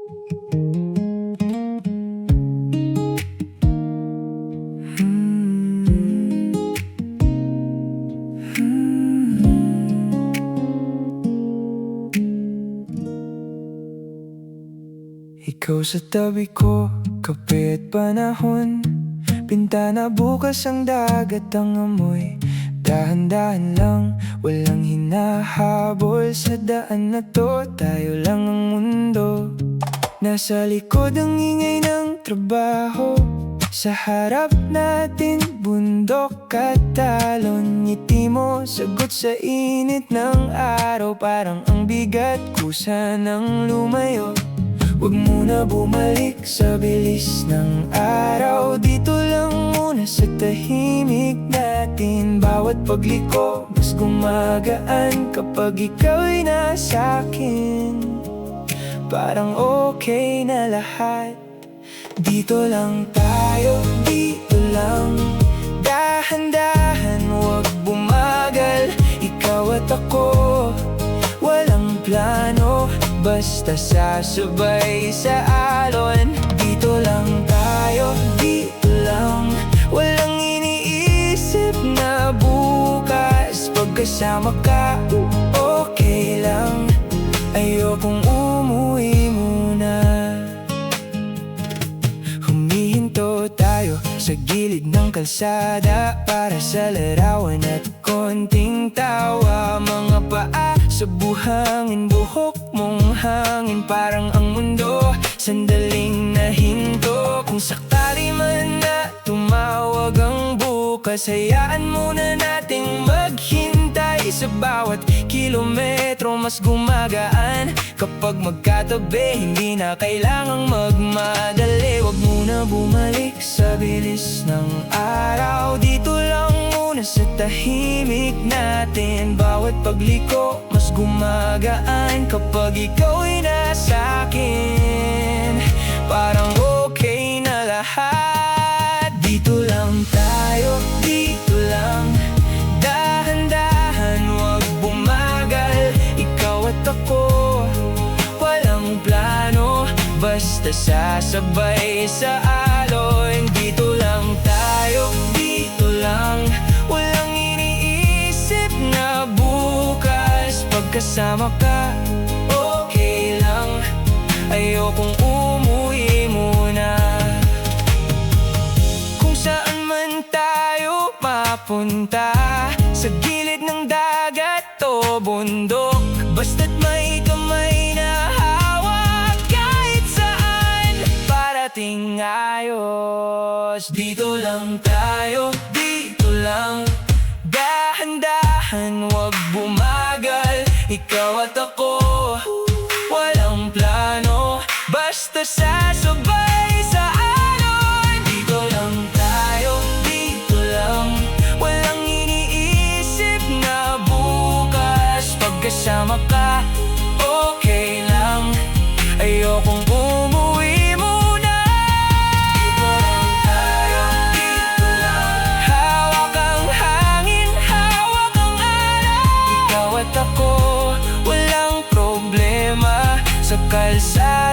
Ikaw sa tabi ko, kape at panahon. Bintana bukas ang dagat, ang amoy dahan-dahan lang, walang hinahabol sa daan na to. Tayo lang ang mundo. Nasa likod ang ingay ng trabaho, sa harap natin bundok at talon. Ngiti mo, sagot sa init ng araw. Parang ang bigat, kusa ng lumayo. Huwag muna bumalik sa bilis ng araw. Dito lang muna sa tahimik natin. Bawat pagliko mas gumagaan kapag ikaw'y nasa'kin. Parang okay na lahat. Dito lang tayo, dito lang. Dahan-dahan, huwag bumagal. Ikaw at ako, walang plano, basta sasabay sa alon. Dito lang tayo, dito lang. Walang iniisip na bukas. Pagkasama ka, okay lang. Ayokong umuwi muna. Humihinto tayo sa gilid ng kalsada para sa larawan at konting tawa. Mga paa sa buhangin, buhok mong hangin. Parang ang mundo sandaling nahinto. Kung sakali man na tumawag ang bukas, hayaan muna nating maghintay. Sa bawat kilometro mas gumagaan kapag magkatabi. Hindi na kailangang magmadali. Huwag muna bumalik sa bilis ng araw. Dito lang muna sa tahimik natin. Bawat pagliko mas gumagaan kapag ikaw'y nasa'kin. Parang okay na lahat. Dito lang tayo, dito lang. Dahan-dahan, huwag bumagal. Ikaw at ako, walang plano, basta sasabay sa alon. Dito lang tayo, dito lang. Walang iniisip na bukas. Pagkasama ka, okay lang. Ayokong umuwi muna. Kung saan man tayo mapunta, sa gilid ng dagat o bundok, basta't may kamay na hawak. Kahit saan, parating ayos. Dito lang tayo, dito lang. Dahan-dahan, huwag bumagal. Ikaw at ako, walang plano, basta sasabay sa alon. Dito lang tayo, dito lang. Walang iniisip na bukas. Pagkasama ka, okay lang. Ayokong umuwi muna. Dito lang tayo, dito lang. Hawak ang hangin, hawak ang araw. Ikaw at ako, walang problema sa kalsada.